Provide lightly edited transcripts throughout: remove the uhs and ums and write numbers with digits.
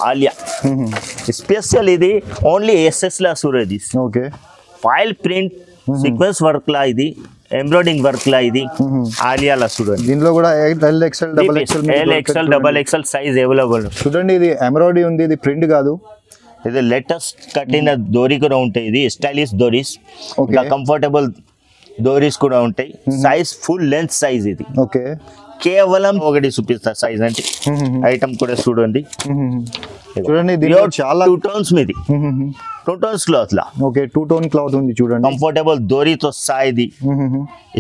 Alia special ఇది only SS లా సూరజ్ okay foil print sequence work లా ఇది ఎంబ్రాయిడింగ్ వర్క్ లా ఇది ఆలియా లా చూడండి దీనిలో కూడా L XL double XL size available చూడండి ఇది ఎంబ్రాయిడరీ ఉంది ఇది ప్రింట్ కాదు ఇది లేటెస్ట్ కట్టిన దోరీ కూడా ఉంటాయి ఇది స్టైలిష్ దోరీస్ ఇంకా కంఫర్టబుల్ దోరీస్ కూడా ఉంటాయి సైజ్ ఫుల్ లెంత్ సైజ్ ఇది ఓకే కేవలం ఒకటి చూపిస్తా సైజ్ అంటే ఐటమ్ కూడా చూడండి చూడండి దీనిలో చాలా 2 టోన్స్ మీది 2 టోన్స్ క్లాత్ లా ఓకే 2 టోన్ క్లాత్ ఉంది చూడండి కంఫర్టబుల్ దోరీతో సాయిది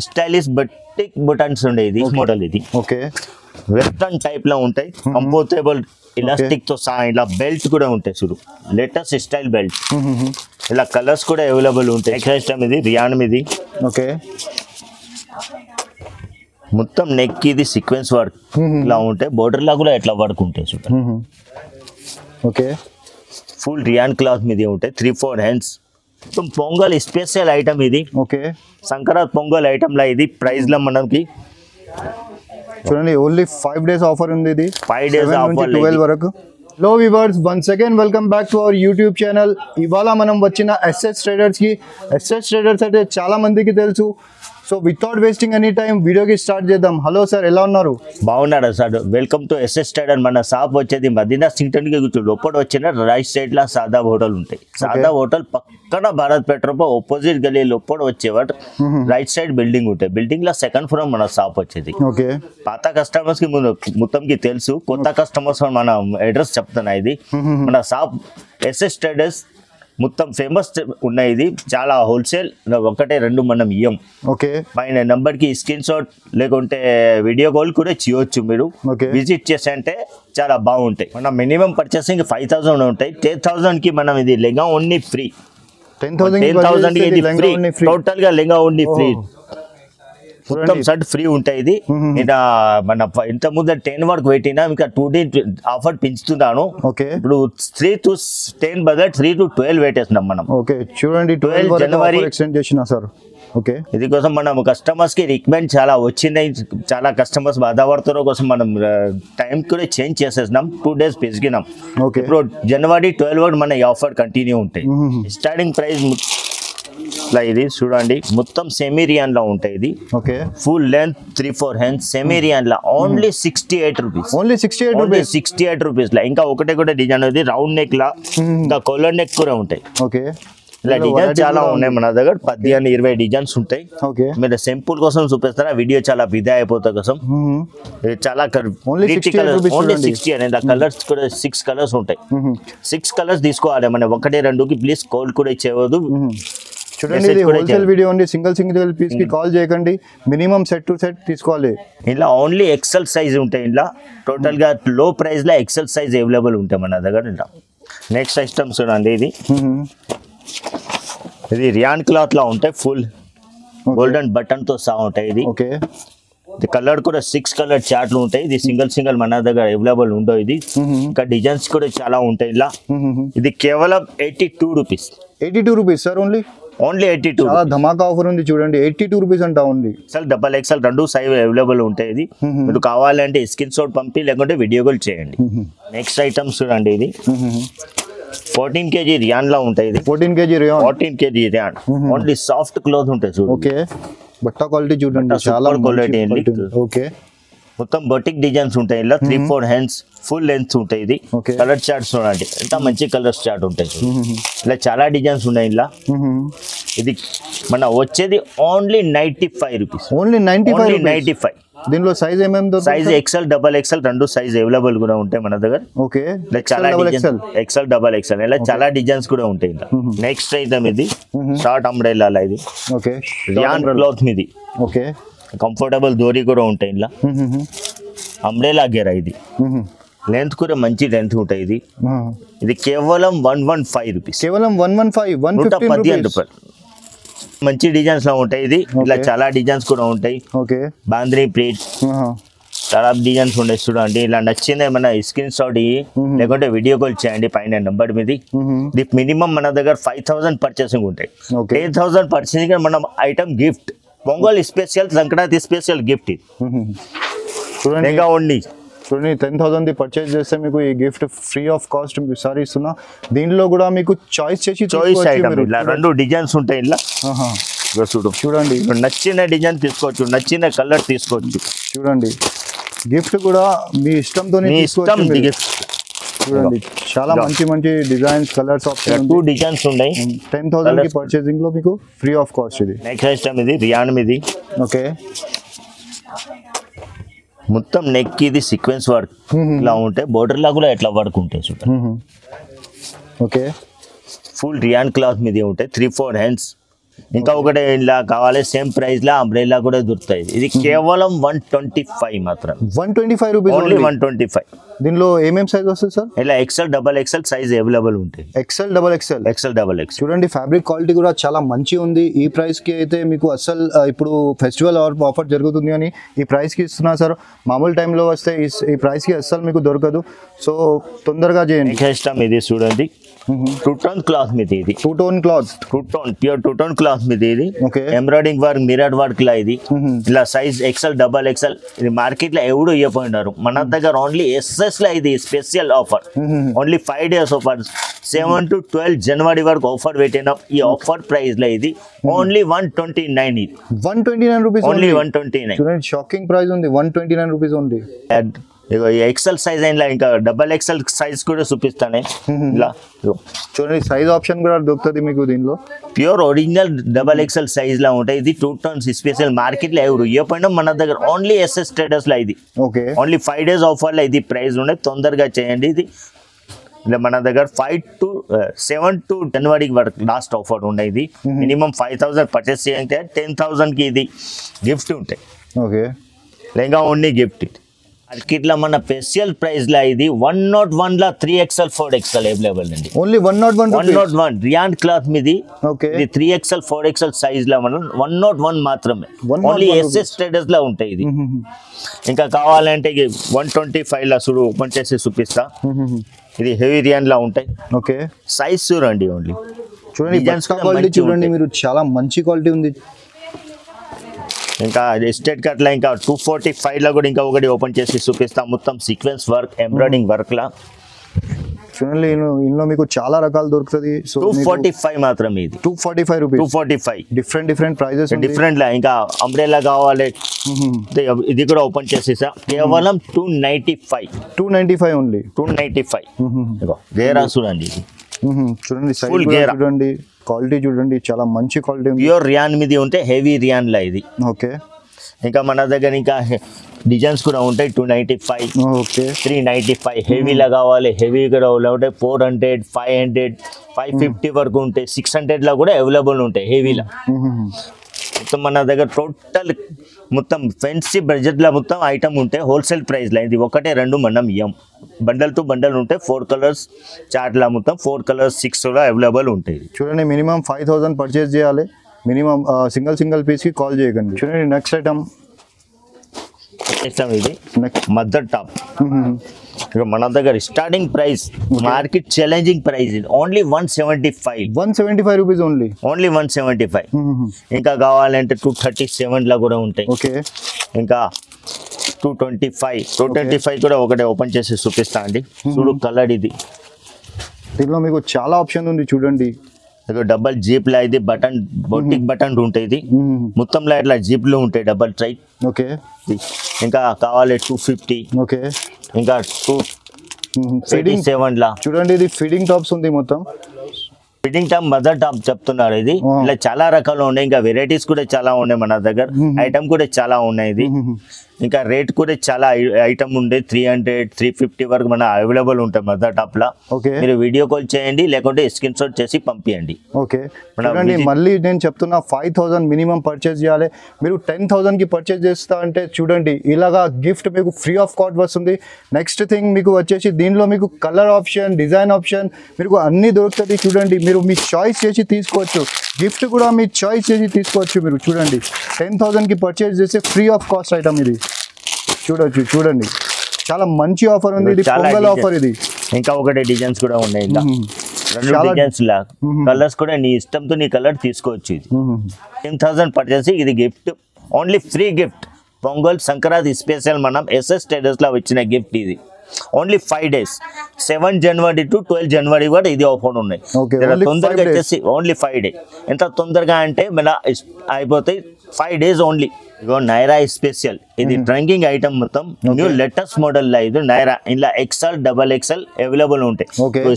స్టైలిష్ బటిక్ బటన్స్ ఉండే ఇది మోడల్ ఇది ఓకే వెస్టర్న్ టైప్ లో ఉంటాయి కంఫర్టబుల్ ఎలాస్టిక్ తో సహా ఇలా బెల్ట్ కూడా ఉంటాయి చూడు లేటెస్ట్ స్టైల్ బెల్ట్ ఇలా కలర్స్ కూడా అవైలబుల్ ఉంటాయి సిస్టమ్ ఇది రియాన్ మీది ఓకే మొత్తం నెక్ ఇది సీక్వెన్స్ వర్క్ ఇలా ఉంటాయి బోర్డర్ లా కూడా ఎట్లా వర్క్ ఉంటాయి చూడండి ఓకే ఫుల్ రియాన్ క్లాత్ మీది ఉంటాయి 3-4 హ్యాండ్స్ మొత్తం పొంగల్ స్పెషల్ ఐటమ్ ఇది ఓకే సంక్రాంతి పొంగల్ ఐటమ్ లా ఇది ప్రైస్ లో మనకి చూడండి ఓన్లీ 5 days ఆఫర్ ఉంది ఇది 5 days ఆఫర్ 12 వరకు hello viewers once again welcome back to our YouTube channel ఇవాళ మనం వచ్చిన ఎస్ఎస్ ట్రేడర్స్ కి ఎస్ఎస్ ట్రేడర్స్ అంటే చాలా మందికి తెలుసు so without wasting any time వీడియోకి స్టార్ట్ చేద్దాం హలో సార్ ఎలా ఉన్నారు బాగున్నారా sir welcome to SS trader మన షాప్ వచ్చేది మదీనా సింగ్టన్ కి కూర్చో లోపల వచ్చిన రైట్ సైడ్ లా సాదా హోటల్ ఉంటాయి సాదా హోటల్ పక్కన భారత్ పెట్రోల్ ఆపోజిట్ గల్లీ లోపల వచ్చేవాడు రైట్ సైడ్ బిల్డింగ్ ఉంటాయి బిల్డింగ్ లా సెకండ్ ఫ్లోర్ మన షాప్ వచ్చేది ఓకే పాత కస్టమర్స్ కి మొత్తంకి తెలుసు కొత్త కస్టమర్స్ మన అడ్రస్ చెప్తున్నా ఇది మన షాప్ ఎస్ఎస్ ట్రేడర్స్ మొత్తం ఫేమస్ ఉన్నాయి ఇది చాలా హోల్సేల్ ఒకటే రెండు మనం ఇయ్యం ఓకే పైన నెంబర్ కి స్క్రీన్ షాట్ లేకుంటే వీడియో కాల్ కూడా చేయొచ్చు మీరు విజిట్ చేసంటే చాలా బాగుంటాయి మన మినిమం పర్చేసింగ్ 5,000 ఉంటాయి 10,000 కి మనం ఇది లెంగా ఓన్లీ ఫ్రీ 10,000 కి ఇది ఫ్రీ టోటల్ గా లెంగా ఓన్లీ ఫ్రీ మొత్తం షర్ట్ ఫ్రీ ఉంటాయి ఇది ఇంకా మన ఇంత ముందు 10 వరకు పెట్టినా ఇంకా 2D ఆఫర్ పెంచుతున్నాను ఇప్పుడు 3 to 10 బదులు 3 to 12 పెట్టేస్తున్నాం మనం ఓకే చూడండి 12 జనవరి ఎక్స్టెండ్ చేసినా సార్ ఓకే ఇది కోసం మనం కస్టమర్స్ కి రికమెండ్ చాలా వచ్చినాయి చాలా కస్టమర్స్ బాధపడుతున్న కోసం మనం టైం కూడా చేంజ్ చేసేసినాం 2 days పెంచుకున్నాం ఇప్పుడు జనవరి 12 వరకు మన ఈ ఆఫర్ కంటిన్యూ ఉంటాయి స్టార్టింగ్ ప్రైస్ ఇది చూడండి మొత్తం సెమీ రియాన్ లా ఉంటాయి ఇది okay full length 3-4 hands semi rayon లా ఓన్లీ 68 రూపీస్ ఓన్లీ 68 రూపీస్ లా ఇంకా ఒకటే డిజైన్ ఉంది రౌండ్ నెక్ లా ఇంకా కాలర్ నెక్ కూడా ఉంటాయి ఓకే ఇలా డిజైన్స్ చాలా ఉన్నాయి మన దగ్గర 15-20 డిజైన్స్ ఉంటాయి ఓకే మీరు సింపుల్ కోసం చూపిస్తారా వీడియో చాలా విదా అయిపోతా కోసం చాలా ఓన్లీ 60 అనేది కలర్స్ కూడా 6 కలర్స్ ఉంటాయి 6 కలర్స్ తీసుకోవాలి మన ఒకటే రెండుకి ప్లీజ్ కాల్ కూడా ఇచ్చేవద్దు చూడండి ఇది హోల్సేల్ వీడియో ఉంది సింగిల్ పీస్ కి కాల్ చేయకండి మినిమం సెట్ టు సెట్ తీసుకోవాలి ఇలా ఓన్లీ ఎక్సెల్ సైజ్ ఉంటాయి ఇలా టోటల్ గా లో ప్రైస్ లో ఎక్సెల్ సైజ్ అవైలబుల్ ఉంటాయి మన దగ్గర ఇలా నెక్స్ట్ ఐటమ్ చూడండి ఇది రియాన్ క్లాత్ లా ఉంటాయి ఫుల్ గోల్డెన్ బటన్ తో సహా ఉంటాయి ఇది ఓకే ఇది కలర్ కూడా 6 కలర్ చార్ట్లు ఉంటాయి ఇది సింగిల్ మన దగ్గర అవైలబుల్ ఉండవు ఇది ఇంకా డిజైన్స్ కూడా చాలా ఉంటాయి ఇలా ఇది కేవలం 82 రూపీస్ సార్ ఓన్లీ 82 చాలా ధమాకా ఆఫర్ ఉంది చూడండి 82 రూపీస్ అంట ఓన్లీ డబల్ ఎక్స్ఎల్ రెండు సైజ్ అవైలబుల్ ఉంటాయి ఇది మీరు కావాలంటే స్క్రీన్ షాట్ పంపి లేకుంటే వీడియో కాల్ చేయండి నెక్స్ట్ ఐటమ్స్ చూడండి ఇది 14 kg రియాన్ లా ఉంటాయి ఇది 14 kg rayon only soft cloth ఉంటాయి చూడండి ఓకే బట్ట క్వాలిటీ చూడండి చాలా క్వాలిటీ ఓకే మొత్తం బొటిక్ డిజైన్స్ ఉంటాయి ఇలా 3-4 హ్యాండ్స్ ఫుల్ లెంత్ ఉంటాయి ఇది కలర్ చార్ట్స్ చూడండి ఎంత మంచి కలర్స్ చార్ట్ ఉంటాయి ఇలా చాలా డిజైన్స్ ఉన్నాయి ఇలా ఇది మన వచ్చేది ఓన్లీ 95 రూపీస్ ఓన్లీ 95 దీనిలో size size XL double XL రెండు సైజ్ అవైలబుల్ కూడా ఉంటాయి మన దగ్గర ఓకే చాలా ఎక్స్ఎల్ డబల్ ఎక్స్ఎల్ ఇలా చాలా డిజైన్స్ కూడా ఉంటాయి నెక్స్ట్ ఐటమ్ ఇది షార్ట్ అంబ్రెల్లా ఇది ఓకే రియాన్ క్లాత్ మీది ఓకే కంఫర్టబుల్ దోరీ కూడా ఉంటాయి ఇలా అంబ్రెల్లా గేరా ఇది లెంత్ కూడా మంచి లెంత్ ఉంటాయి ఇది కేవలం 115 రూపీస్ కేవలం 115 రూపాయలు మంచి డిజైన్స్ లో ఉంటాయి ఇది ఇలా చాలా డిజైన్స్ కూడా ఉంటాయి ఓకే బాంద్రీ ప్లేట్ చాలా డిజైన్స్ ఉంటాయి చూడండి ఇలా నచ్చింది మన స్క్రీన్ షాట్ లేకుంటే వీడియో కాల్ చేయండి పైన నెంబర్ మీది మినిమం మన దగ్గర 5,000 పర్చేసింగ్ ఉంటాయి 10,000 పర్చేసింగ్ మనం item gift pongal special Sankranti special gift ఇది చూడండి చూడండి 10,000 ది పర్చేజ్ చేస్తే మీకు ఈ gift free of cost sorry ఇస్తున్నా. దీనిలో కూడా మీకు చాయిస్ చేసి రెండు డిజైన్స్ ఉంటాయి ఇలా. చూడండి నచ్చిన డిజైన్ తీసుకోవచ్చు, నచ్చిన కలర్ తీసుకోవచ్చు. చూడండి గిఫ్ట్ కూడా మీ ఇష్టంతో చూడండి చాలా మంచి మంచి డిజైన్స్ కలర్స్ ఆప్షన్ 2 డిజైన్స్ ఉన్నాయి. 10,000 కి పర్చేసింగ్ లో మీకు ఫ్రీ ఆఫ్ కాస్ట్. ఇది నెక్స్ట్ ఐటమ్ ఇది రియాన్ మీది. ఓకే మొత్తం నెక్ ఇది సీక్వెన్స్ వర్క్ ఇలా ఉంటే బోర్డర్ లా కూడా ఎట్లా వర్క్ ఉంటాయి చూడండి. ఓకే ఫుల్ రియాన్ క్లాత్ మీద ఉంటాయి 3-4 హ్యాండ్స్. ఇంకా ఒకటి ఇలా కావాలి సేమ్ ప్రైస్ లా అంబ్రెల్లా కూడా దొరుకుతాయి. ఇది కేవలం 125 మాత్రం. 125 రూపీస్ ఓన్లీ 125. దీనిలో ఏమేం సైజ్ వస్తుంది సార్? ఇలా XL XXL సైజ్ అవైలబుల్ ఉంటాయి. XL XXL. చూడండి ఫ్యాబ్రిక్ క్వాలిటీ కూడా చాలా మంచి ఉంది. ఈ ప్రైస్ కి అయితే మీకు అసలు ఇప్పుడు ఫెస్టివల్ ఆఫర్ జరుగుతుంది అని ఈ ప్రైస్ కి ఇస్తున్నా సార్. మామూలు టైంలో వస్తే ఈ ప్రైస్ కి అస్సలు మీకు దొరకదు. సో తొందరగా చేయండి. నెక్స్ట్ ఇది చూడండి 2-tone క్లాత్ మీద. ఇది 2-tone cloth, pure 2-tone cloth మీద. ఇది ఎంబ్రాయిడింగ్ వర్క్ మిరర్ వర్క్ లా. ఇది ఇలా సైజ్ XL XXL. ఇది మార్కెట్ లో ఎవడు ఇవ్వపోయినారు, మన దగ్గర ఓన్లీ SS లా. ఇది special offer, only 5 days offer. 7 to 12 జనవరి వరకు ఆఫర్ పెట్టిన ఈ ఆఫర్ ప్రైస్ లో ఇది ఓన్లీ 129. ఇది 129 రూపీస్ ఓన్లీ 129. చూడండి షాకింగ్ ప్రైస్ ఉంది, 129 రూపీస్ ఓన్లీ. XL సైజ్ అయినా ఇంకా XXL సైజ్ కూడా చూపిస్తానే. ఇలా చూడండి సైజ్ ఆప్షన్ కూడా దొరుకుతుంది మీకు దీనిలో. ప్యూర్ ఒరిజినల్ XXL సైజ్ లా ఉంటాయి. ఇది 2 tons స్పెషల్ మార్కెట్ లో ఎవరు ఇవ్వకపోయినా మన దగ్గర ఓన్లీ SS స్టేటస్ లా. ఇది ఓన్లీ 5 days ఆఫర్ లో ఇది ప్రైస్ ఉండే. తొందరగా చేయండి. ఇది ఇలా మన దగ్గర 7 to జనవరి వరకు లాస్ట్ ఆఫర్ ఉన్నాయి. ఇది మినిమం 5,000 పర్చేస్ చేయంటే 10,000 కి ఇది గిఫ్ట్ ఉంటాయి. ఓకే లేక ఓన్లీ గిఫ్ట్. మార్కెట్లో మన స్పెషల్ ప్రైస్ లా ఇది 101 లా 3XL 4XL అవైలబుల్ అండి. ఓన్లీ 101 రియాన్ క్లాత్ మీది. ఓకే ఇది 3XL 4XL సైజ్ లా మనం 101 మాత్రమే. ఓన్లీ SS స్టేటస్ లా ఉంటాయి. ఇది ఇంకా కావాలంటే 125 లా చూడు ఓపెన్ చేసి చూపిస్తా. ఇది హెవీ రియాన్ లా ఉంటాయి. ఓకే సైజ్ చూడండి. ఓన్లీ చూడండి చూడండి మీరు చాలా మంచి క్వాలిటీ ఉంది. ఇంకా ఎస్టేట్ కట్లా ఇంకా 245 లో కూడా ఇంకా ఒకటి ఓపెన్ చేసి చూపిస్తా. మొత్తం సీక్వెన్స్ వర్క్ ఎంబ్రాయిడింగ్ వర్క్ లా. చూడండి ఇందులో మీకు చాలా రకాలు దొరుకుతుంది. 245 మాత్రమే. ఇది 245 రూపీస్. 245 డిఫరెంట్ ప్రైజెస్ డిఫరెంట్ లా. ఇంకా అంబ్రెల్లా కావాలి ఇది కూడా ఓపెన్ చేసేసా. కేవలం 295 ఓన్లీ. 295 గేరా చూడండి. ఇది చూడండి సైజ్ చూడండి, క్వాలిటీ చూడండి, చాలా మంచి క్వాలిటీ. ప్యూర్ రియాన్ మీద ఉంటే హెవీ రియాన్ లా ఇది. ఓకే ఇంకా మన దగ్గర ఇంకా డిజైన్స్ కూడా ఉంటాయి. 295, ఓకే 395. హెవీలా కావాలి హెవీ కూడా ఉంటాయి. 400, 500, 550 వరకు ఉంటాయి. 600 లా కూడా అవైలబుల్ ఉంటాయి హెవీలా. మొత్తం మన దగ్గర టోటల్ మొత్తం ఫెన్సీ బడ్జెట్ లా మొత్తం ఐటమ్ ఉంటాయి. హోల్సేల్ ప్రైస్ లా. ఇది 1, 2 మనం ఇయ్యం. బండల్ టు బండల్ ఉంటాయి. 4 కలర్స్ చార్ట్ లా మొత్తం 4 కలర్స్ 6 లో అవైలబుల్ ఉంటాయి. చూడండి మినిమం 5,000 పర్చేస్ చేయాలి. మినిమం సింగిల్ పీస్ కి కాల్ చేయకండి. చూడండి నెక్స్ట్ ఐటమ్ ఇది మదర్ టాప్. ఇక మన దగ్గర starting price market challenging price only 175 rupees only 175. ఇంకా కావాలంటే 237 లా కూడా ఉంటాయి. ఓకే ఇంకా 225 కూడా ఒకటే ఓపెన్ చేసి చూపిస్తా అండి. చూడు కలర్ ఇది. దీనిలో మీకు చాలా ఆప్షన్ ఉంది చూడండి. డబల్ జీప్ లా. ఇది బటన్ బొటిక్ బటన్ ఉంటాయి. ఇది మొత్తంలో ఇట్లా జీప్లు ఉంటాయి డబల్ ట్రై. ఓకే ఇంకా కావాలి 250. ఓకే ఇంకా 287 లా. చూడండి ఇది ఫీడింగ్ టాప్స్ ఉంది. మొత్తం ఫిట్టింగ్ టాప్ మదర్ టాప్ చెప్తున్నారు. ఇది ఇలా చాలా రకాలు ఉన్నాయి. ఇంకా వెరైటీస్ కూడా చాలా ఉన్నాయి మన దగ్గర. ఐటమ్ కూడా చాలా ఉన్నాయి. ఇది ఇంకా రేట్ కూడా చాలా ఐటమ్ ఉండే 300, 350 వరకు మన అవైలబుల్ ఉంటాయి మదర్ టాప్ లా. మీరు వీడియో కాల్ చేయండి లేకుంటే స్క్రీన్ షాట్ చేసి పంపించండి. ఓకే మళ్ళీ నేను చెప్తున్నా 5,000 మినిమం పర్చేస్ చేయాలి. మీరు 10,000 కి పర్చేస్ చేస్తా అంటే చూడండి ఇలాగా గిఫ్ట్ మీకు ఫ్రీ ఆఫ్ కాస్ట్ వస్తుంది. నెక్స్ట్ థింగ్ మీకు వచ్చేసి దీనిలో మీకు కలర్ ఆప్షన్, డిజైన్ ఆప్షన్ మీకు అన్ని దొరుకుతుంది. చూడండి మీరు మీ చాయిస్ చేసి తీసుకోవచ్చు. గిఫ్ట్ కూడా మీ చాయిస్ చేసి తీసుకోవచ్చు. మీరు చూడండి 10,000 కి పర్చేస్ చేస్తే ఫ్రీ ఆఫ్ కాస్ట్ ఐటమ్ ఇది. చూడండి చాలా మంచి ఆఫర్ ఉంది. ఇది పొంగల్ ఆఫర్. ఇది ఇంకా ఒకటి డిజైన్స్ కూడా ఉన్నాయి. రెండు డిజైన్స్ లా కలర్స్ కూడా నీ ఇష్టంతో నీ కలర్ తీసుకోవచ్చు. ఇది 10,000 పర్చేస్. ఇది gift only free gift pongal Sankranti special మనం ఎస్ఎస్ ట్రేడర్స్ లో వచ్చిన గిఫ్ట్ ఇది. Only 5 days 7 January to 12 January కూడా ఇది ఆఫర్ ఉన్నాయి. తొందరగా వచ్చేసి ఓన్లీ 5 days. ఎంత తొందరగా అంటే మళ్ళీ అయిపోతాయి 5 days ఓన్లీ. ఇగో నైరా స్పెషల్ ఇది ట్రంకింగ్ ఐటమ్ మొత్తం న్యూ లేటెస్ట్ మోడల్ లా ఇది నైరా ఇలా XL XXL అవైలబుల్ ఉంటాయి.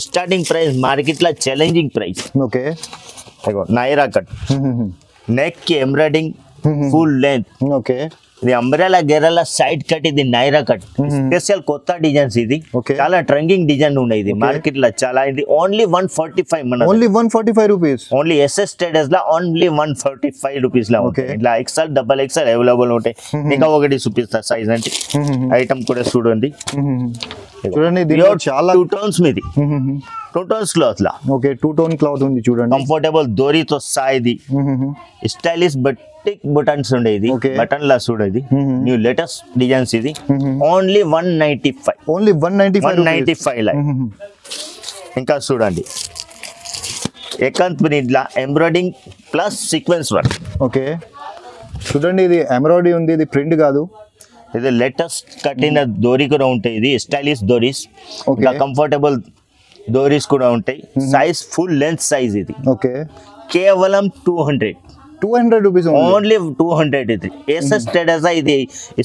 స్టార్టింగ్ ప్రైస్ మార్కెట్ లో challenging price. Naira cut neck కి ఎంబ్రాయిడింగ్ ఫుల్ లెంత్. ఇది అంబ్రెలా గెరలా సైడ్ కట్ ఇది నైరా కట్ స్పెషల్ కొత్త డిజైన్స్ ఇది చాలా ట్రెండింగ్ డిజైన్ ఉన్నాయి ఇది మార్కెట్ లో చాలా. ఇది ఓన్లీ 145 మన only 145 rupees only SS traders లో ఓన్లీ 145 రూపీస్ లో ఉంటాయి. ఇట్లా XL XXL అవైలబుల్ ఉంటాయి. ఇంకా ఒకటి చూపిస్తా సైజ్ అంటే ఐటమ్ కూడా చూడండి. చాలా 2 tones మీది 2 tones క్లాత్ లా. 2 tone క్లాత్ ఉంది చూడండి. కంఫర్టబుల్ దోరితో సాయిది స్టైలిష్ బటిక్ బటన్స్ ఉండేది బటన్ లా చూడేది న్యూ లేటెస్ట్ డిజైన్స్ ఇది ఓన్లీ 195 ఓన్లీ 195 లా. ఇంకా చూడండి ఏకాంత్ ప్రింట్ లా ఎంబ్రాయిడింగ్ ప్లస్ సీక్వెన్స్ వర్క్. చూడండి ఇది ఎంబ్రాయిడరీ ఉంది, ఇది ప్రింట్ కాదు. ఇది లేటెస్ట్ కట్టిన దోరి కూడా ఉంటాయి. ఇది స్టైలిష్ దోరీస్ ఇంకా కంఫర్టబుల్ దోరీస్ కూడా ఉంటాయి. సైజ్ ఫుల్ లెంత్ సైజ్ ఇది కేవలం 200 రూపీస్ ఓన్లీ 200. ఇది ఎస్ఎస్ ట్రేడర్స్ ఇది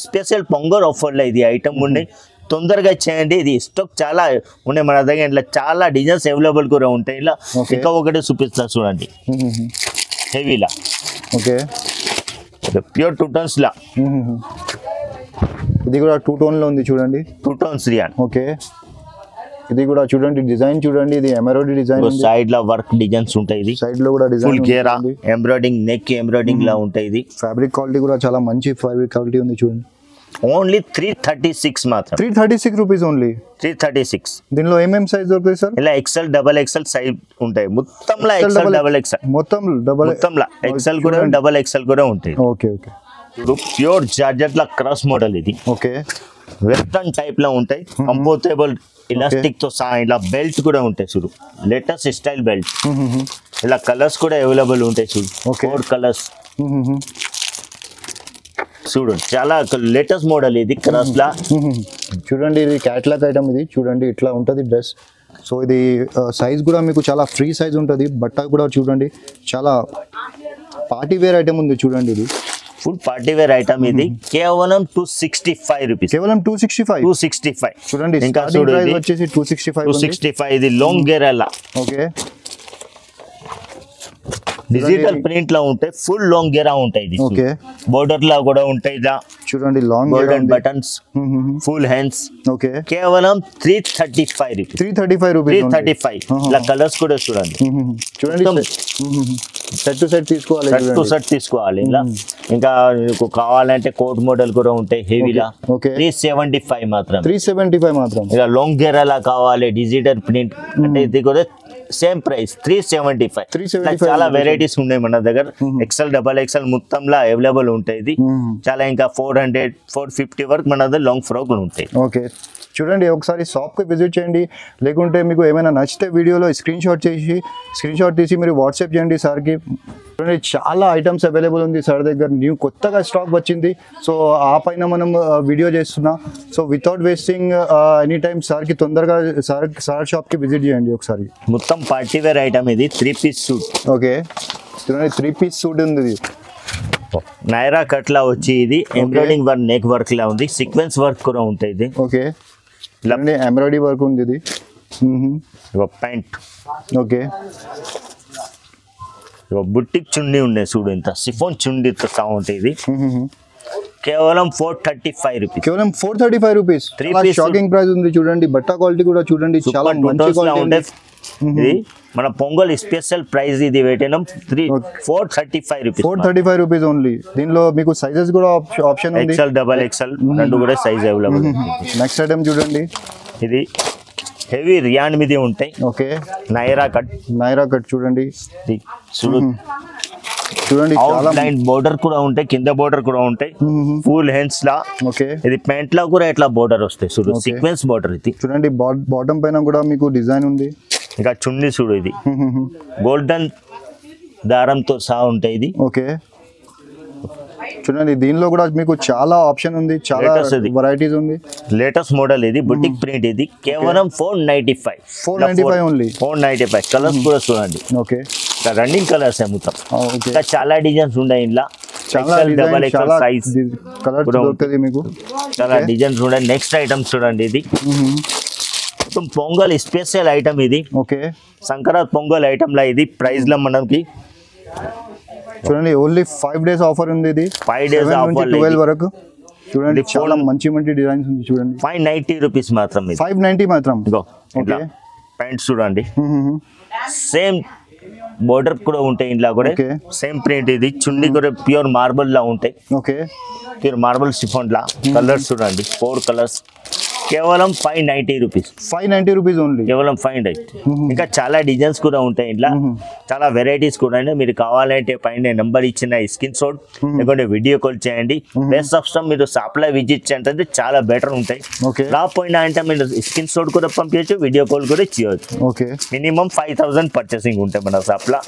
స్పెషల్ పొంగల్ ఆఫర్ లో ఇది ఐటమ్ ఉన్నాయి. తొందరగా చేయండి. ఇది స్టాక్ చాలా ఉన్నాయి మన దగ్గర. ఇట్లా చాలా డిజైన్స్ అవైలబుల్ కూడా ఉంటాయి. ఇలా ఇంకా ఒకటి చూపిస్తా చూడండి హెవీలా ప్యూర్ 2 tones లా. ఇది కూడా 2 tone లో ఉంది చూడండి. 2 tones రియాన్. ఇది కూడా చూడండి డిజైన్ చూడండి. ఇది ఎంబ్రాయిడరీ డిజైన్ సైడ్ లో వర్క్ డిజైన్స్ ఉంటాయి. ఇది సైడ్ లో కూడా డిజైన్ ఫుల్ గేరా ఎంబ్రాయిడింగ్ నెక్ ఎంబ్రాయిడింగ్ లా ఉంటాయి. ఇది ఫ్యాబ్రిక్ క్వాలిటీ కూడా చాలా మంచి ఫ్యాబ్రిక్ క్వాలిటీ ఉంది చూడండి. ఓన్లీ 336 మాత్రం 336 రూపీస్ ఓన్లీ 336. దీనిలో ఏమేం సైజ్ దొరుకుతాయి సార్? ఇలా XL XXL సైజ్ ఉంటాయి. మొత్తంలో XL XXL మొత్తంలో XL కూడా XXL కూడా ఉంటాయి. ప్యూర్ జార్జెట్ లా క్రాస్ మోడల్ ఇది. వెస్టర్న్ టైప్ లో ఉంటాయి. కంఫర్టబుల్ ఇలాస్టిక్ తో సహా ఇలా బెల్ట్ కూడా ఉంటాయి చూడు. Latest style belt. ఇలా కలర్స్ కూడా అవైలబుల్ ఉంటాయి చూడు. 4 కలర్స్ చూడు. చాలా లేటెస్ట్ మోడల్ ఇది క్రాస్ లా. చూడండి ఇది క్యాట్లాగ్ ఐటమ్. ఇది చూడండి ఇట్లా ఉంటుంది డ్రెస్. సో ఇది సైజ్ కూడా మీకు చాలా ఫ్రీ సైజ్ ఉంటుంది. బట్ట కూడా చూడండి చాలా పార్టీ వేర్ ఐటమ్ ఉంది చూడండి. ఇది ఫుల్ పార్టీ వేర్ ఐటమ్. ఇది కేవలం 265 రూపీస్. కేవలం 265 చూడండి. ఇంకా చూడు వచ్చేసి 265. ఇది లాంగ్ గేరాలా డిజిటల్ ప్రింట్ లో ఉంటాయి. ఫుల్ లాంగ్ గేరా ఉంటాయి. ఇది బోర్డర్ లా కూడా ఉంటాయి. చూడండి long golden buttons full hands. కేవలం 335 రూపీస్. 335 ఇలా కలర్స్ కూడా చూడండి. సెట్ టు సెట్ తీసుకోవాలి. ఇలా ఇంకా మీకు కావాలంటే కోట్ మోడల్ కూడా ఉంటాయి హెవీలా. 375 మాత్రం. ఇలా లాంగ్ గేరా లా కావాలి డిజిటల్ ప్రింట్ అంటే ఇది కూడా సేమ్ ప్రైస్ 375. చాలా వెరైటీస్ ఉన్నాయి మన దగ్గర. XL XXL మొత్తంలో అవైలబుల్ ఉంటాయి. ఇది చాలా ఇంకా 400 450 వరకు మన దగ్గర లాంగ్ ఫ్రాక్ ఉంటాయి. చూడండి ఒకసారి షాప్కి విజిట్ చేయండి. లేకుంటే మీకు ఏమైనా నచ్చితే వీడియోలో స్క్రీన్ షాట్ తీసి మీరు వాట్సాప్ చేయండి సార్కి. చూడండి చాలా ఐటమ్స్ అవైలబుల్ ఉంది సార్ దగ్గర. న్యూ కొత్తగా స్టాక్ వచ్చింది. సో ఆ పైన మనం వీడియో చేస్తున్నా. So without wasting any time సార్కి తొందరగా సార్ షాప్కి విజిట్ చేయండి ఒకసారి. మొత్తం పార్టీ వేర్ ఐటమ్. ఇది 3 piece సూట్. చూడండి 3 piece సూట్ ఉంది. ఇది నైరా కట్ లా వచ్చి ఇది ఎంబ్రాయిడింగ్ వర్క్ నెక్ వర్క్ లా ఉంది. సీక్వెన్స్ వర్క్ కూడా ఉంటాయి. ఇది ఎంబ్రాయిడరీ వర్క్ ఉంది. ఇది ప్యాంట్ బుట్టిక్ చున్నీ ఉన్నాయి చూడు. ఇంత సిఫోన్ చుండి ఉంటాయి. ఇది కేవలం 435 రూపీస్. కేవలం 435 రూపీస్. షాకింగ్ ప్రైస్ ఉంది చూడండి. బట్ట క్వాలిటీ కూడా చూడండి చాలా మంచి క్వాలిటీ. ఇది మన పొంగల్ స్పెషల్ ప్రైస్. ఇది వేటేనం 435 రూపీస్. 435 rupees only. దీనిలో మీకు సైజెస్ కూడా ఆప్షన్ ఉంది. XL XXL రెండు కూడా సైజ్ అవైలబుల్. నెక్స్ట్ ఐటమ్ చూడండి. ఇది హెవీ రియాన్ మీద ఉంటాయి. నైరా కట్ చూడండి. చాలా లైన్ బోర్డర్ కూడా ఉంటాయి. కింద బోర్డర్ కూడా ఉంటాయి. ఫుల్ హ్యాండ్స్ లా. ఇది ప్యాంట్ లా కూడా ఇట్లా బోర్డర్ వస్తాయి చూడు. Sequence border. ఇది చూడండి బాటమ్ పైన కూడా మీకు డిజైన్ ఉంది. ఇంకా చున్నీ చూడు. ఇది గోల్డెన్ దారంతో సహా ఉంటాయి. ఇది చూడండి దీనిలో కూడా మీకు చాలా ఆప్షన్ ఉంది, చాలా వెరైటీస్ ఉంది. లేటెస్ట్ మోడల్ ఇది, బుటిక్ ప్రింట్ ఇది, కేవలం 495 ఓన్లీ. 495 కలర్స్ కూడా చూడండి. ఓకే, రన్నింగ్ కలర్స్ మొత్తం. ఇంకా చాలా డిజైన్స్ ఉన్నాయి ఇంట్లో, చాలా డబల్ ఎక్స్ఎల్ సైజ్ కలర్ దొరుకుతుంది మీకు. చాలా డిజైన్స్ చూడండి. నెక్స్ట్ ఐటమ్ చూడండి, ఇది మొత్తం పొంగల్ స్పెషల్ ఐటమ్ ఇది. ఓకే, సంక్రాంతి పొంగల్ ఐటమ్ లా ఇది. ప్రైస్ లో మనకి చూడండి ఓన్లీ 5 days ఆఫర్ ఉంది. ఇది 5 days ఆఫర్ 12 వరకు. చూడండి చాలా మంచి మంచి డిజైన్స్ ఉంది. చూడండి 590 రూపీస్ మాత్రం, 590 మాత్రం. ఓకే, ప్యాంట్ చూడండి, సేమ్ బోర్డర్ కూడా ఉంటాయి ఇంట్లో కూడా, సేమ్ ప్రింట్ ఇది. చున్నీ కూడా ప్యూర్ మార్బుల్ లా ఉంటాయి. ఓకే, ప్యూర్ మార్బుల్ షిఫాన్ లా. కలర్స్ చూడండి, 4 కలర్స్, కేవలం 590 రూపీస్. 590 రూపీస్ ఓన్లీ, కేవలం 590. ఇంకా చాలా డిజైన్స్ కూడా ఉంటాయి ఇంట్లో, చాలా వెరైటీస్ కూడా. మీరు కావాలంటే పైన నెంబర్ ఇచ్చిన స్క్రీన్ షాట్ లేకుంటే వీడియో కాల్ చేయండి. బెస్ట్ ఆప్షన్ మీరు షాప్లో విజిట్ చేయండి, చాలా బెటర్ ఉంటాయి. రాపోయినా అంటే మీరు స్క్రీన్ షాట్ కూడా పంపించచ్చు, వీడియో కాల్ కూడా చేయొచ్చు. ఓకే, మినిమం 5000 పర్చేసింగ్ ఉంటాయి మన షాప్లో.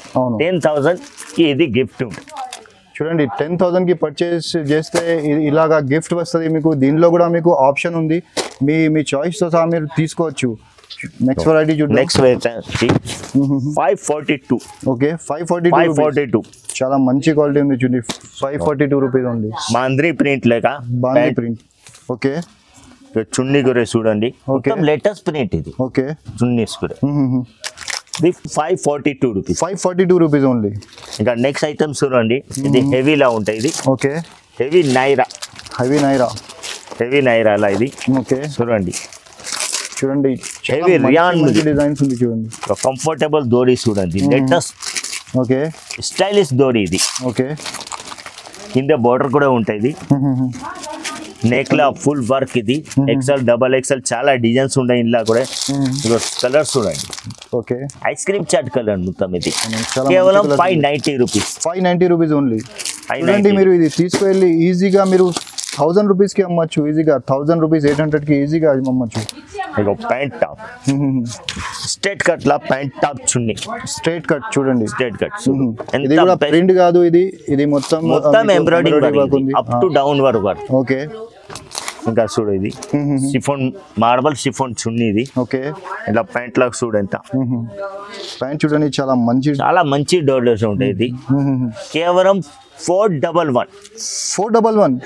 10,000 కి ఇది గిఫ్ట్ ఉంటుంది. చూడండి 10,000 కి పర్చేస్ చేస్తే ఇలాగా గిఫ్ట్ వస్తుంది మీకు. దీనిలో కూడా మీకు ఆప్షన్ ఉంది, మీ చాయిస్ తో సహా మీరు తీసుకోవచ్చు. నెక్స్ట్ వెరైటీ చూడండి. Next variety 542. ఓకే, 542. చాలా మంచి క్వాలిటీ ఉంది చూడండి. 542 రూపీస్ ఉంది. బాంద్రీ ప్రింట్ లేక బాంద్రీ ప్రింట్. ఓకే, చున్నీ కూడా చూడండి, లేటెస్ట్ ప్రింట్ ఇది. ఓకే, చున్నీస్ కూడా ఇది 542 రూపీస్. 542 rupees only. ఇంకా నెక్స్ట్ ఐటమ్స్ చూడండి, ఇది హెవీలా ఉంటాయి. ఇది ఓకే, హెవీ నైరా లా ఇది. ఓకే, చూడండి హెవీ రియాన్ డిజైన్స్ ఉంది. చూడండి కంఫర్టబుల్ దోరీ చూడండి, లేటెస్ట్. ఓకే, స్టైలిష్ దోరీ ఇది. ఓకే, కింద బోర్డర్ కూడా ఉంటుంది. నెక్ లా ఫుల్ వర్క్ ఇది. ఎక్సెల్, డబల్ ఎక్సెల్ చాలా డిజైన్స్ ఉన్నాయి ఇంట్లో కూడా. కలర్స్ చూడండి. Okay, ice cream chat colour మొత్తం ఇది. కేవలం 590 రూపీస్. 590 rupees only. చూడండి మీరు ఇది తీసుకువెళ్ళి ఈజీగా మీరు 1000 రూపీస్కి అమ్మచ్చు. ఈజీగా 1000 రూపీస్ 800కి ఈజీగా అమ్మచ్చు. ప్యాంట్ టాప్, స్ట్రైట్ కట్ లా ప్యాంట్ టాప్ చున్నీ, స్ట్రైట్ కట్ చూడండి. స్ట్రైట్ కట్ ఇది కూడా ప్రింట్ కాదు, ఇది మొత్తం ఎంబ్రాయిడరీ వర్క్ ఉంది, up to down work. Okay, ఇంకా చూడు ఇది షిఫోన్, మార్బల్ షిఫోన్ చున్నీ ఇది. ఓకే, ఇలా ప్యాంట్ లాగా చూడు ఎంత. ప్యాంట్ చూడండి చాలా మంచి డోర్లెస్ ఉంటాయి. ఇది కేవలం 411.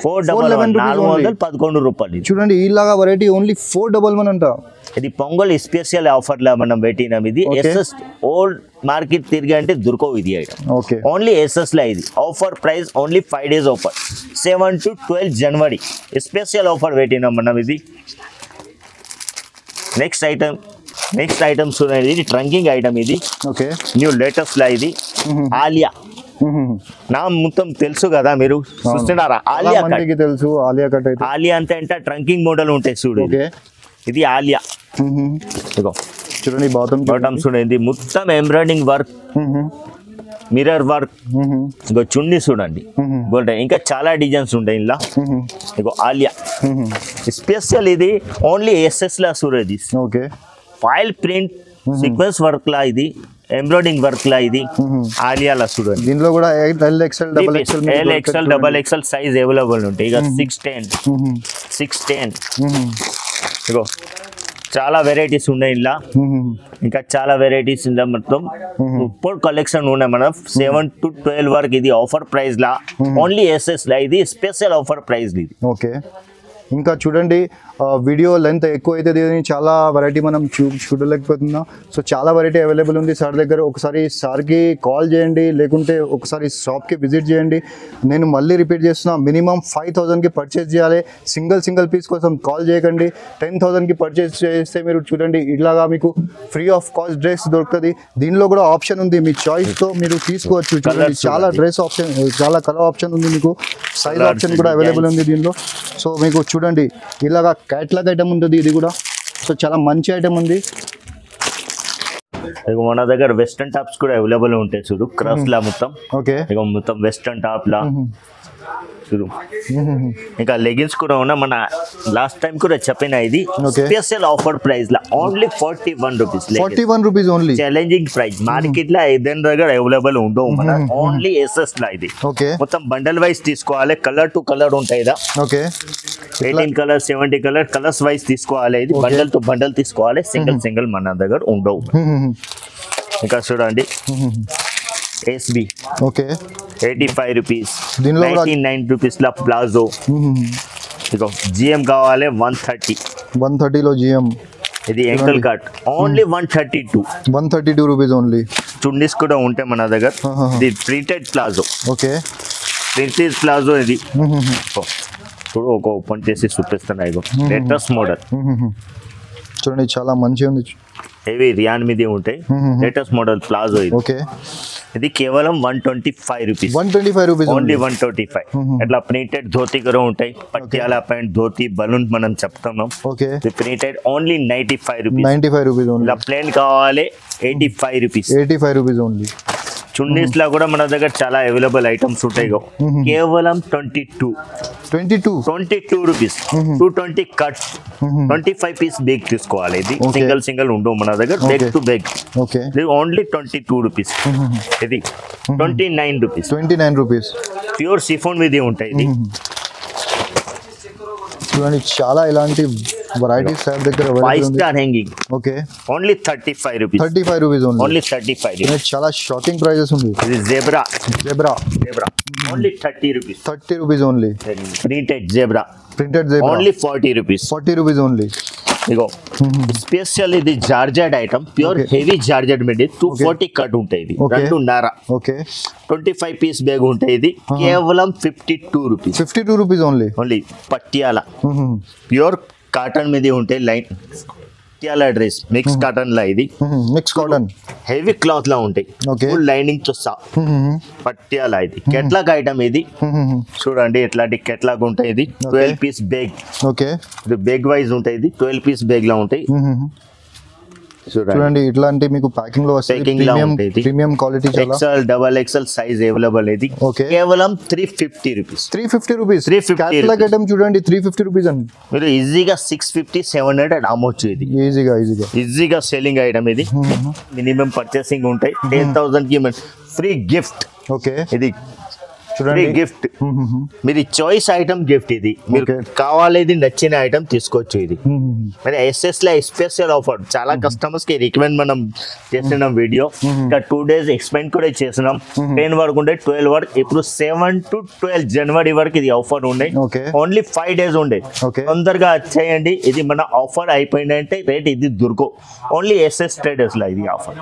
411 రూపాయలు. చూడండి ఇలాగా వెరైటీ ఓన్లీ 411 అంట. ఇది పొంగల్ స్పెషల్ ఆఫర్ లా మనం పెట్టినాం. ఇది ఎస్ఎస్ ఓల్డ్ మార్కెట్ తిరిగి అంటే దొరకవు ఇది ఐటమ్. ఓకే, ఓన్లీ ఎస్ఎస్ లా ఇది. Offer price only 5 days offer, 7 to 12 January special offer పెట్టినాం మనం. ఇది నెక్స్ట్ ఐటమ్ చూడండి, ఇది ట్రంకింగ్ ఐటమ్ ఇది. ఓకే, న్యూ లేటెస్ట్ లా ఇది. ఆలియా నా మొత్తం తెలుసు కదా, మీరు చూస్తున్నారా? ఆలియా తెలుసు, ఆలియా కట్. ఆలియా అంటే ట్రంకింగ్ మోడల్ ఉంటాయి చూడు. ఇది ఆలియా. చూడండి బాటమ్ చూడండి, మొత్తం ఎంబ్రాయిడింగ్ వర్క్, మిర్రర్ వర్క్. ఇంకో చున్నీ చూడండి గోల్డెన్. ఇంకా చాలా డిజైన్స్ ఉంటాయి ఇలా. ఇగో ఆలియా స్పెషల్ ఇది. ఓన్లీ ఎస్ఎస్ లా చూడది. Okay, foil print sequence work లా ఇది, ఎంబ్రాయిడింగ్ వర్క్ లా ఇది. ఆలియాలా చూడండి. దీనిలో కూడా L XL double XL size available ఉంటాయి. ఇక 610. ఇగో చాలా వెరైటీస్ ఉన్నాయి ఇలా. ఇంకా చాలా వెరైటీస్ ఇలా మొత్తం ఇప్పుడు కలెక్షన్ ఉన్నాయి మనం. 7 to 12 వరకు ఇది ఆఫర్ ప్రైస్ లా. ఓన్లీ ఎస్ఎస్ లా ఇది స్పెషల్ ఆఫర్ ప్రైస్ ఇది. ఓకే, ఇంకా చూడండి వీడియో లెంత్ ఎక్కువ అవుతుంది అని చాలా వెరైటీ మనం చూడలేకపోతున్నాం. సో చాలా వెరైటీ అవైలబుల్ ఉంది సార్ దగ్గర. ఒకసారి సార్కి కాల్ చేయండి, లేకుంటే ఒకసారి షాప్కి విజిట్ చేయండి. నేను మళ్ళీ రిపీట్ చేస్తున్నా, మినిమం 5000కి పర్చేస్ చేయాలి. సింగిల్ పీస్ కోసం కాల్ చేయకండి. 10,000కి పర్చేస్ చేస్తే మీరు చూడండి ఇలాగా మీకు ఫ్రీ ఆఫ్ కాస్ట్ డ్రెస్ దొరుకుతుంది. దీనిలో కూడా ఆప్షన్ ఉంది, మీ చాయిస్తో మీరు తీసుకోవచ్చు. చూడండి చాలా డ్రెస్ ఆప్షన్, చాలా కలర్ ఆప్షన్ ఉంది మీకు. సైజ్ ఆప్షన్ కూడా అవైలబుల్ ఉంది దీనిలో. సో మీకు చూడండి ఇలాగా క్యాట్లాగ్ ఐటమ్ ఉంటుంది ఇది కూడా. సో చాలా మంచి ఐటమ్ ఉంది. మన దగ్గర వెస్టర్న్ టాప్స్ కూడా అవైలబుల్ ఉంటాయి చూడు, క్రాస్ లా మొత్తం. ఓకే, మొత్తం వెస్టర్న్ టాప్ లా చూడు ఇంకా లెగిన్స్ కూడా ఉన్నా మన లాస్ట్ టైం కూడా చెప్పిన ఇది స్పెషల్ ఆఫర్ ప్రైస్ లా only 41 rupees 41 rupees only challenging price market లో ఏదైనా దగ్గర అవైలబుల్ ఉండవు మన ఓన్లీ ఎస్ఎస్ లా ఇది మొత్తం బండల్ వైస్ తీసుకోవాలి కలర్ టు కలర్ ఉంటాయి ఇదా 18 కలర్ 70 కలర్స్ వైస్ తీసుకోవాలి ఇది బండల్ టు బండల్ తీసుకోవాలి సింగిల్ మన దగ్గర ఉండవు ఇంకా చూడండి SB ఓకే 85 రూపీస్ 99 రూపీస్ లా ప్లాజో ఇగో GM కావాలి 130 లో GM ఇది ankle cut only 132 rupees only chunnis కూడా ఉంటాయి మన దగ్గర ఇది printed palazzo okay printed palazzo ఇది చూడు ఒక ఓపెన్ చేసి చూపిస్తున్నా ఇగో లేటెస్ట్ మోడల్ చూడండి చాలా మంచిగా ఉంది హెవీ రియాన్ మీద ఉంటాయి లేటెస్ట్ మోడల్ ప్లాజో ఇది ఓకే ఇది కేవలం 125 రూపీస్ ఓన్లీ 125 అట్లా ప్రింటెడ్ ధోతి కూడా ఉంటాయి పట్యాల ప్యాంట్ ధోతి బలూన్ మనం చెప్తున్నాం okay printed only 95 rupees only ఇలా ప్లేన్ కావాలి 85 రూపీస్ ఓన్లీ చున్నీస్ లా కూడా మన దగ్గర చాలా అవైలబుల్ ఐటమ్స్ ఉంటాయి కేవలం 22 రూపీస్ 220 కట్ 25 పీస్ బేగ్ తీసుకోవాలి ఇది సింగిల్ ఉండవు మన దగ్గర Baig to Baig only 22 rupees ఇది 29 రూపీస్ ప్యూర్ సిఫోన్ మీద ఉంటాయి ఇది చూడండి చాలా ఇలాంటి వెరైటీస్ సార్ దగ్గర 5 star hanging okay only 35 rupees only 35 చాలా షాకింగ్ ప్రైజెస్ ఉంది ఇది zebra only 30 rupees only printed zebra only 40 rupees only ఇగో స్పెషల్ ఇది georgette item pure heavy georgette మీద 240 కట్ ఉంటాయి ఇది 2.5 ఓకే 25 పీస్ బ్యాగ్ ఉంటాయి ఇది కేవలం 52 rupees only Patiala pure cotton మీద ఉంటాయి line Patiala dress mix cotton లా ఇది మిక్స్ కాటన్ హెవీ క్లాత్ లా ఉంటాయి ఫుల్ లైనింగ్ తో సా పట్యాల ఇది కెట్లాగ్ ఐటమ్ ఇది చూడండి ఎట్లాంటి కెట్లాగ్ ఉంటాయి ఇది 12 పీస్ బ్యాగ్ ఓకే ఇది బ్యాగ్ వైజ్ ఉంటాయి ఇది 12 పీస్ బ్యాగ్ లా ఉంటాయి చూడండి ఇట్లాంటి మీకు ప్యాకింగ్ లో వస్తాయి ప్రీమియం క్వాలిటీ చాలా XL double XL size available ఇది కేవలం 350 రూపీస్ క్యాటలాగ్ ఐటమ్ చూడండి 350 రూపీస్ అండి మీరు ఈజీగా 650 700 అమ్మొచ్చు ఇది ఈజీగా సెల్లింగ్ ఐటమ్ ఇది మినిమం పర్చేసింగ్ ఉంటాయి 10,000 కి ఫ్రీ గిఫ్ట్ ఓకే ఇది చూడండి గిఫ్ట్ మీది చాయిస్ ఐటమ్ గిఫ్ట్ ఇది మీరు కావాలేది నచ్చిన ఐటమ్ తీసుకోవచ్చు ఇది మరి ఎస్ఎస్ లో స్పెషల్ ఆఫర్ చాలా కస్టమర్స్ కి రికమెండ్ మనం చేసినాం వీడియో ఇంకా 2 days ఎక్స్పెండ్ కూడా చేసినాం 10 వరకు ఉండే 12 వరకు ఇప్పుడు 7 to 12 జనవరి వరకు ఇది ఆఫర్ ఉండే ఓన్లీ 5 days ఉండే తొందరగా వచ్చేయండి ఇది మన ఆఫర్ అయిపోయిందంటే రేట్ ఇది దొరకవు ఓన్లీ ఎస్ఎస్ ట్రేడర్స్ లా ఇది ఆఫర్